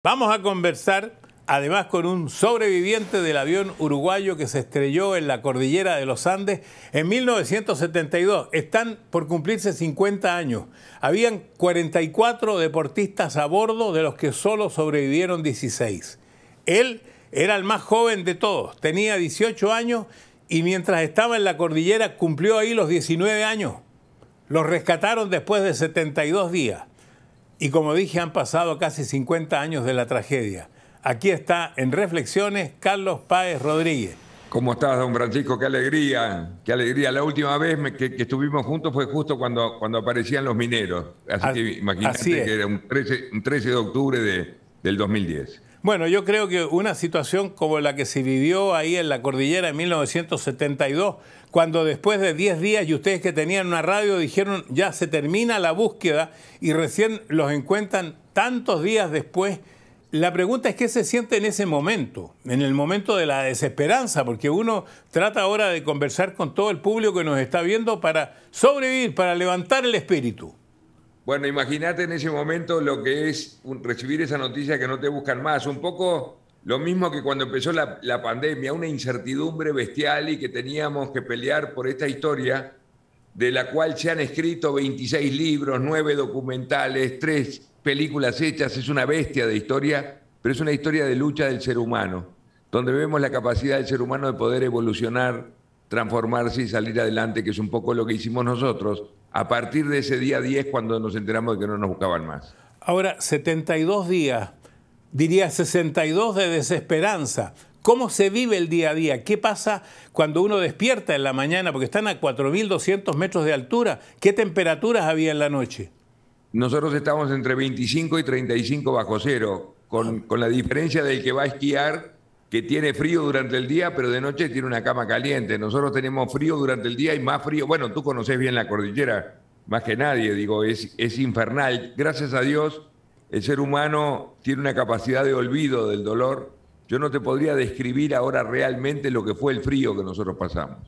Vamos a conversar además con un sobreviviente del avión uruguayo que se estrelló en la cordillera de los Andes en 1972. Están por cumplirse 50 años. Habían 44 deportistas a bordo, de los que solo sobrevivieron 16. Él era el más joven de todos, tenía 18 años y mientras estaba en la cordillera cumplió ahí los 19 años. Los rescataron después de 72 días. Y como dije, han pasado casi 50 años de la tragedia. Aquí está en Reflexiones Carlos Páez Rodríguez. ¿Cómo estás, don Francisco? Qué alegría, qué alegría. La última vez que estuvimos juntos fue justo cuando aparecían los mineros. Así que imagínate que era un 13 de octubre del 2010. Bueno, yo creo que una situación como la que se vivió ahí en la cordillera en 1972, cuando después de 10 días y ustedes que tenían una radio dijeron ya se termina la búsqueda y recién los encuentran tantos días después, la pregunta es qué se siente en ese momento, en el momento de la desesperanza, porque uno trata ahora de conversar con todo el público que nos está viendo para sobrevivir, para levantar el espíritu. Bueno, imagínate en ese momento lo que es recibir esa noticia que no te buscan más. Un poco lo mismo que cuando empezó la pandemia, una incertidumbre bestial y que teníamos que pelear por esta historia de la cual se han escrito 26 libros, 9 documentales, 3 películas hechas. Es una bestia de historia, pero es una historia de lucha del ser humano, donde vemos la capacidad del ser humano de poder evolucionar, transformarse y salir adelante, que es un poco lo que hicimos nosotros a partir de ese día 10 cuando nos enteramos de que no nos buscaban más. Ahora, 72 días, diría 62 de desesperanza. ¿Cómo se vive el día a día? ¿Qué pasa cuando uno despierta en la mañana? Porque están a 4.200 metros de altura. ¿Qué temperaturas había en la noche? Nosotros estamos entre 25 y 35 bajo cero, con la diferencia del que va a esquiar, que tiene frío durante el día, pero de noche tiene una cama caliente. Nosotros tenemos frío durante el día y más frío. Bueno, tú conocés bien la cordillera, más que nadie, digo, es infernal. Gracias a Dios, el ser humano tiene una capacidad de olvido del dolor. Yo no te podría describir ahora realmente lo que fue el frío que nosotros pasamos,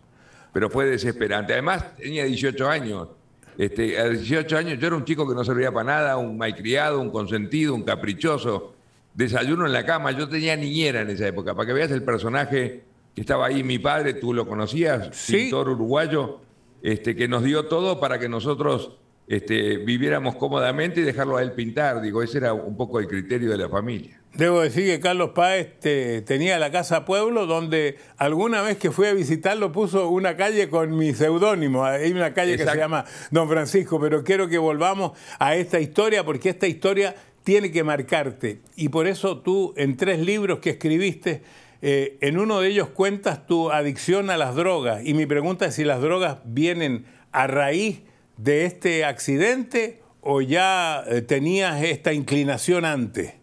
pero fue desesperante. Además, tenía 18 años. A 18 años yo era un chico que no servía para nada, un malcriado, un consentido, un caprichoso. Desayuno en la cama, yo tenía niñera en esa época, para que veas el personaje que estaba ahí, mi padre, tú lo conocías, sí. Pintor uruguayo, que nos dio todo para que nosotros viviéramos cómodamente y dejarlo a él pintar. Digo, ese era un poco el criterio de la familia. Debo decir que Carlos Páez tenía la Casa Pueblo, donde alguna vez que fui a visitarlo puso una calle con mi seudónimo. Hay una calle que se llama Don Francisco, pero quiero que volvamos a esta historia, porque esta historia tiene que marcarte. Y por eso tú, en 3 libros que escribiste, en uno de ellos cuentas tu adicción a las drogas. Y mi pregunta es si las drogas vienen a raíz de este accidente o ya tenías esta inclinación antes.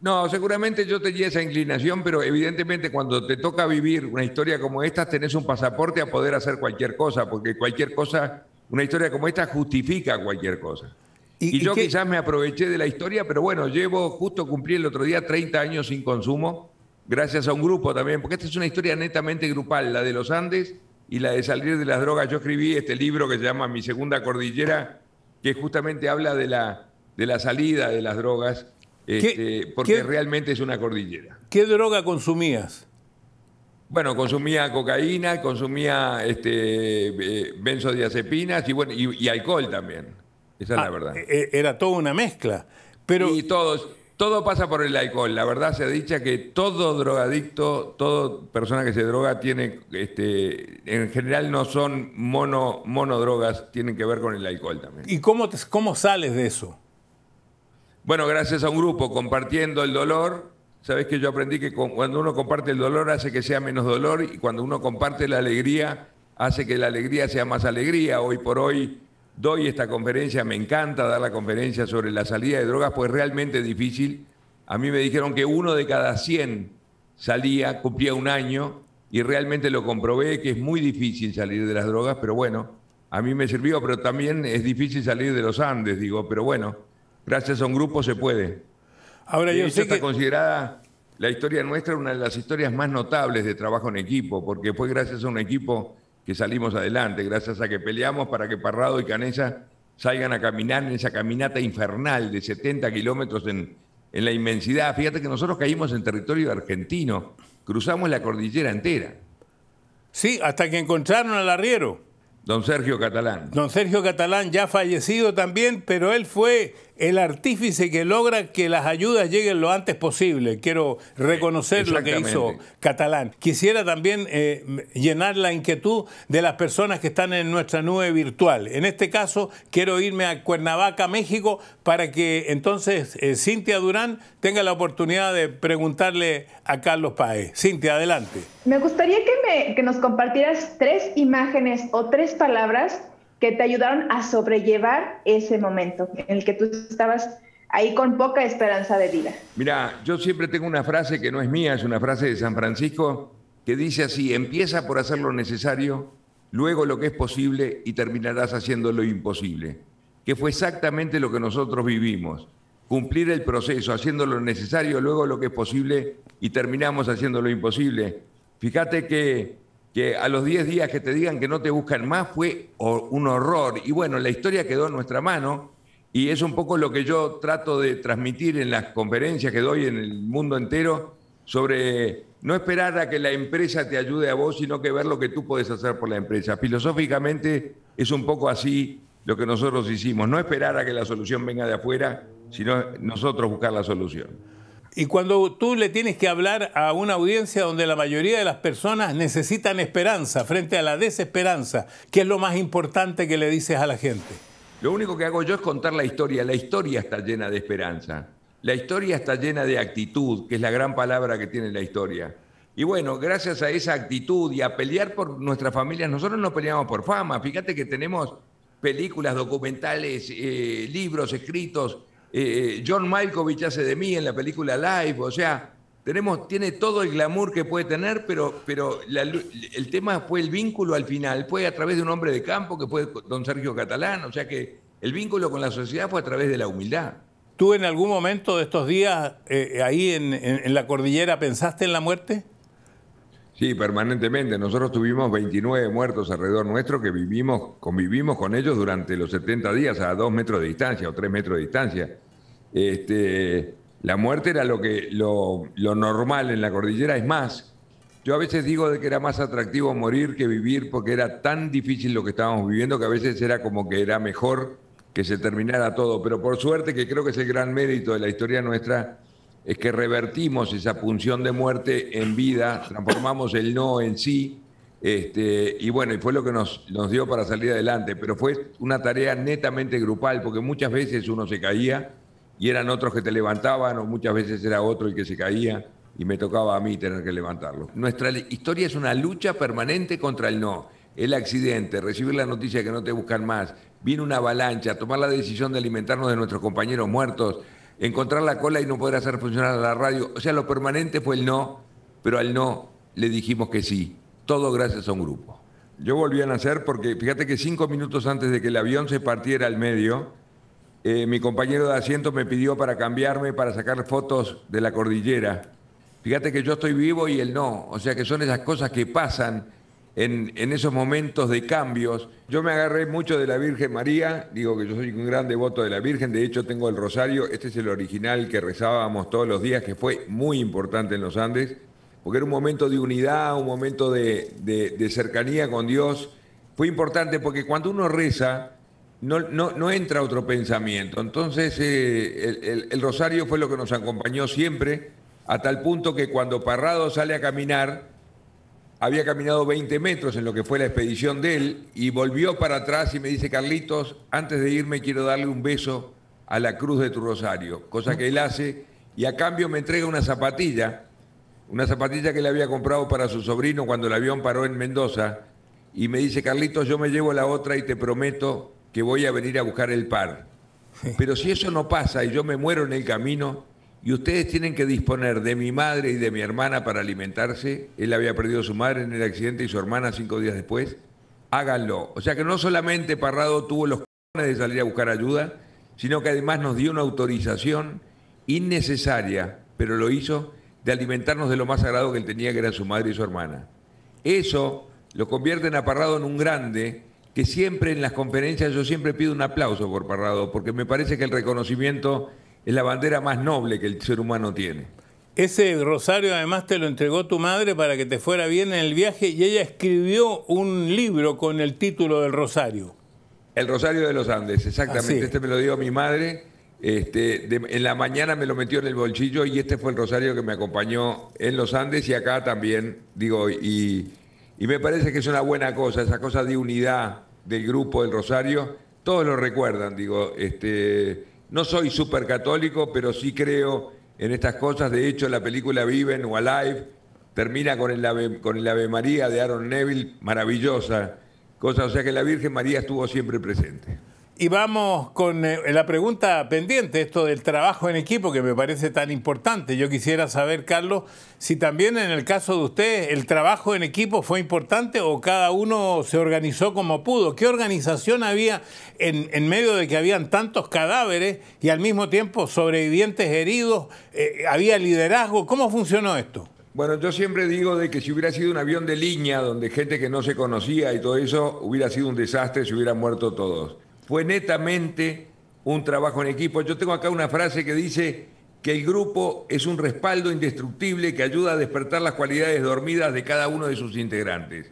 No, seguramente yo tenía esa inclinación, pero evidentemente cuando te toca vivir una historia como esta, tenés un pasaporte a poder hacer cualquier cosa, porque cualquier cosa, una historia como esta justifica cualquier cosa. Y yo quizás me aproveché de la historia, pero bueno, justo cumplí el otro día 30 años sin consumo, gracias a un grupo también, porque esta es una historia netamente grupal, la de los Andes y la de salir de las drogas. Yo escribí este libro que se llama Mi Segunda Cordillera, que justamente habla de la salida de las drogas, porque realmente es una cordillera. ¿Qué droga consumías? Bueno, consumía cocaína, consumía benzodiazepinas y alcohol también. Esa es la verdad. Era toda una mezcla. Pero... Y todo pasa por el alcohol. La verdad se ha dicho que todo drogadicto, toda persona que se droga tiene, en general no son monodrogas, tienen que ver con el alcohol también. ¿Y cómo sales de eso? Bueno, gracias a un grupo, compartiendo el dolor. Sabés que yo aprendí que cuando uno comparte el dolor hace que sea menos dolor, y cuando uno comparte la alegría hace que la alegría sea más alegría. Hoy por hoy doy esta conferencia, me encanta dar la conferencia sobre la salida de drogas, pues realmente es difícil. A mí me dijeron que 1 de cada 100 salía, cumplía un año, y realmente lo comprobé, que es muy difícil salir de las drogas, pero bueno, a mí me sirvió, pero también es difícil salir de los Andes, digo, pero bueno, gracias a un grupo se puede. Ahora yo sé que está considerada la historia nuestra una de las historias más notables de trabajo en equipo, porque fue gracias a un equipo que salimos adelante, gracias a que peleamos para que Parrado y Canessa salgan a caminar en esa caminata infernal de 70 kilómetros en en la inmensidad. Fíjate que nosotros caímos en territorio argentino, cruzamos la cordillera entera. Sí, hasta que encontraron al arriero. Don Sergio Catalán. Don Sergio Catalán, ya fallecido también, pero él fue el artífice que logra que las ayudas lleguen lo antes posible. Quiero reconocer lo que hizo Catalán. Quisiera también llenar la inquietud de las personas que están en nuestra nube virtual. En este caso, quiero irme a Cuernavaca, México, para que entonces Cintia Durán tenga la oportunidad de preguntarle a Carlos Páez. Cintia, adelante. Me gustaría que nos compartieras 3 imágenes o 3 palabras que te ayudaron a sobrellevar ese momento en el que tú estabas ahí con poca esperanza de vida. Mira, yo siempre tengo una frase que no es mía, es una frase de San Francisco, que dice así: empieza por hacer lo necesario, luego lo que es posible y terminarás haciendo lo imposible. Que fue exactamente lo que nosotros vivimos. Cumplir el proceso, haciendo lo necesario, luego lo que es posible y terminamos haciendo lo imposible. Fíjate que a los 10 días que te digan que no te buscan más fue un horror. Y bueno, la historia quedó en nuestra mano y es un poco lo que yo trato de transmitir en las conferencias que doy en el mundo entero sobre no esperar a que la empresa te ayude a vos, sino que ver lo que tú puedes hacer por la empresa. Filosóficamente es un poco así lo que nosotros hicimos, no esperar a que la solución venga de afuera, sino nosotros buscar la solución. Y cuando tú le tienes que hablar a una audiencia donde la mayoría de las personas necesitan esperanza frente a la desesperanza, ¿qué es lo más importante que le dices a la gente? Lo único que hago yo es contar la historia. La historia está llena de esperanza. La historia está llena de actitud, que es la gran palabra que tiene la historia. Y bueno, gracias a esa actitud y a pelear por nuestras familias, nosotros no peleamos por fama. Fíjate que tenemos películas, documentales, libros escritos. John Malkovich hace de mí en la película Live, o sea, tiene todo el glamour que puede tener, pero el tema fue el vínculo al final, fue a través de un hombre de campo que fue don Sergio Catalán, o sea que el vínculo con la sociedad fue a través de la humildad. ¿Tú en algún momento de estos días ahí en la cordillera pensaste en la muerte? Sí, permanentemente. Nosotros tuvimos 29 muertos alrededor nuestro que convivimos con ellos durante los 70 días a 2 metros de distancia o 3 metros de distancia. La muerte era lo normal en la cordillera. Es más, yo a veces digo de que era más atractivo morir que vivir porque era tan difícil lo que estábamos viviendo que a veces era como que era mejor que se terminara todo. Pero por suerte, que creo que es el gran mérito de la historia nuestra, es que revertimos esa punción de muerte en vida, transformamos el no en sí, y bueno, y fue lo que nos dio para salir adelante, pero fue una tarea netamente grupal, porque muchas veces uno se caía y eran otros que te levantaban, o muchas veces era otro el que se caía y me tocaba a mí tener que levantarlo. Nuestra historia es una lucha permanente contra el no, el accidente, recibir la noticia de que no te buscan más, viene una avalancha, tomar la decisión de alimentarnos de nuestros compañeros muertos, encontrar la cola y no poder hacer funcionar la radio. O sea, lo permanente fue el no, pero al no le dijimos que sí. Todo gracias a un grupo. Yo volví a nacer porque, fíjate que 5 minutos antes de que el avión se partiera al medio, mi compañero de asiento me pidió para cambiarme, para sacar fotos de la cordillera. Fíjate que yo estoy vivo y él no. O sea que son esas cosas que pasan en esos momentos de cambios. Yo me agarré mucho de la Virgen María, digo que yo soy un gran devoto de la Virgen, de hecho tengo el rosario, este es el original que rezábamos todos los días, que fue muy importante en los Andes, porque era un momento de unidad, un momento de cercanía con Dios. Fue importante porque cuando uno reza, no entra otro pensamiento. Entonces el rosario fue lo que nos acompañó siempre, a tal punto que cuando Parrado sale a caminar, había caminado 20 metros en lo que fue la expedición de él y volvió para atrás y me dice: Carlitos, antes de irme quiero darle un beso a la cruz de tu rosario, cosa que él hace, y a cambio me entrega una zapatilla que le había comprado para su sobrino cuando el avión paró en Mendoza, y me dice: Carlitos, yo me llevo la otra y te prometo que voy a venir a buscar el par. Pero si eso no pasa y yo me muero en el camino, y ustedes tienen que disponer de mi madre y de mi hermana para alimentarse, él había perdido a su madre en el accidente y su hermana 5 días después, háganlo. O sea que no solamente Parrado tuvo los cojones de salir a buscar ayuda, sino que además nos dio una autorización innecesaria, pero lo hizo, de alimentarnos de lo más sagrado que él tenía, que era su madre y su hermana. Eso lo convierte a Parrado en un grande, que siempre en las conferencias yo siempre pido un aplauso por Parrado, porque me parece que el reconocimiento es la bandera más noble que el ser humano tiene. Ese rosario además te lo entregó tu madre para que te fuera bien en el viaje y ella escribió un libro con el título del rosario. El Rosario de los Andes, exactamente. Así. Este me lo dio mi madre. En la mañana me lo metió en el bolsillo y este fue el rosario que me acompañó en los Andes y acá también, digo, y me parece que es una buena cosa, esa cosa de unidad del grupo del rosario, todos lo recuerdan, digo, no soy súper católico, pero sí creo en estas cosas. De hecho, la película Viven o Alive termina con el Ave María de Aaron Neville, maravillosa cosa, o sea que la Virgen María estuvo siempre presente. Y vamos con la pregunta pendiente, esto del trabajo en equipo, que me parece tan importante. Yo quisiera saber, Carlos, si también en el caso de ustedes el trabajo en equipo fue importante o cada uno se organizó como pudo. ¿Qué organización había en medio de que habían tantos cadáveres y al mismo tiempo sobrevivientes heridos? ¿Había liderazgo? ¿Cómo funcionó esto? Bueno, yo siempre digo de que si hubiera sido un avión de línea donde gente que no se conocía y todo eso, hubiera sido un desastre, se hubieran muerto todos. Fue netamente un trabajo en equipo. Yo tengo acá una frase que dice que el grupo es un respaldo indestructible que ayuda a despertar las cualidades dormidas de cada uno de sus integrantes.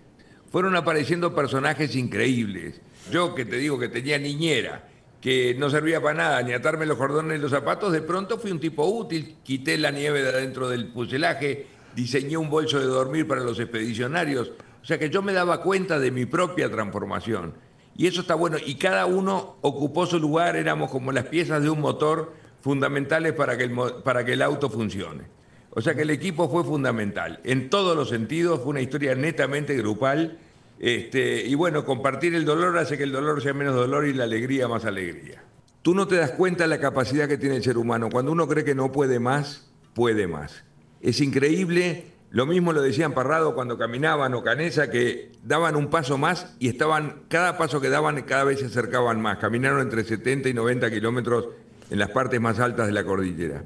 Fueron apareciendo personajes increíbles. Yo, que te digo que tenía niñera, que no servía para nada, ni atarme los cordones de los zapatos, de pronto fui un tipo útil, quité la nieve de adentro del fuselaje, diseñé un bolso de dormir para los expedicionarios. O sea que yo me daba cuenta de mi propia transformación. Y eso está bueno. Y cada uno ocupó su lugar, éramos como las piezas de un motor fundamentales para que el auto funcione. O sea que el equipo fue fundamental. En todos los sentidos, fue una historia netamente grupal. Y bueno, compartir el dolor hace que el dolor sea menos dolor y la alegría más alegría. Tú no te das cuenta de la capacidad que tiene el ser humano. Cuando uno cree que no puede más, puede más. Es increíble. Lo mismo lo decían Parrado cuando caminaban o Canessa, que daban un paso más y cada paso que daban cada vez se acercaban más. Caminaron entre 70 y 90 kilómetros en las partes más altas de la cordillera.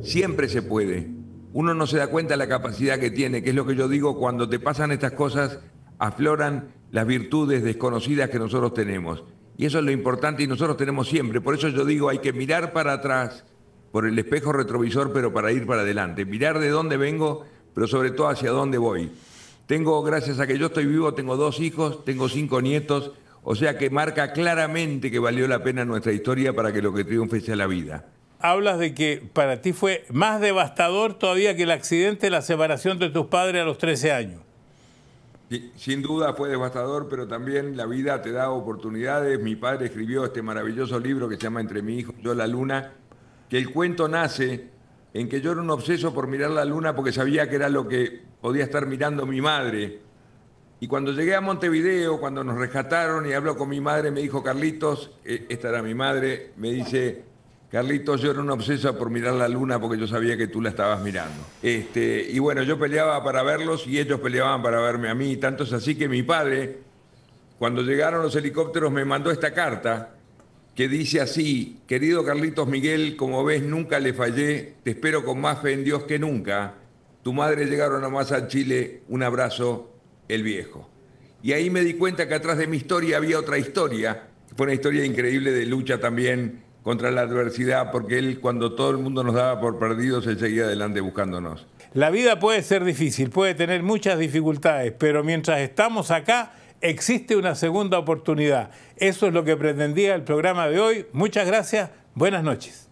Siempre se puede. Uno no se da cuenta de la capacidad que tiene, que es lo que yo digo, cuando te pasan estas cosas, afloran las virtudes desconocidas que nosotros tenemos. Y eso es lo importante y nosotros tenemos siempre. Por eso yo digo, hay que mirar para atrás, por el espejo retrovisor, pero para ir para adelante. Mirar de dónde vengo, pero sobre todo hacia dónde voy. Gracias a que yo estoy vivo, tengo 2 hijos, tengo 5 nietos, o sea que marca claramente que valió la pena nuestra historia para que lo que triunfe sea la vida. Hablas de que para ti fue más devastador todavía que el accidente, la separación de tus padres a los 13 años. Sí, sin duda fue devastador, pero también la vida te da oportunidades. Mi padre escribió este maravilloso libro que se llama Entre mi hijo y yo la luna, que el cuento nace en que yo era un obseso por mirar la luna porque sabía que era lo que podía estar mirando mi madre. Y cuando llegué a Montevideo, cuando nos rescataron y hablo con mi madre, me dijo, Carlitos, esta era mi madre, me dice, Carlitos, yo era un obseso por mirar la luna porque yo sabía que tú la estabas mirando. Y bueno, yo peleaba para verlos y ellos peleaban para verme a mí. Tanto es así que mi padre, cuando llegaron los helicópteros, me mandó esta carta que dice así: querido Carlitos Miguel, como ves, nunca le fallé, te espero con más fe en Dios que nunca. Tu madre llegaron nomás a Chile, un abrazo, el viejo. Y ahí me di cuenta que atrás de mi historia había otra historia, fue una historia increíble de lucha también contra la adversidad, porque él, cuando todo el mundo nos daba por perdidos, él seguía adelante buscándonos. La vida puede ser difícil, puede tener muchas dificultades, pero mientras estamos acá, existe una segunda oportunidad. Eso es lo que pretendía el programa de hoy. Muchas gracias. Buenas noches.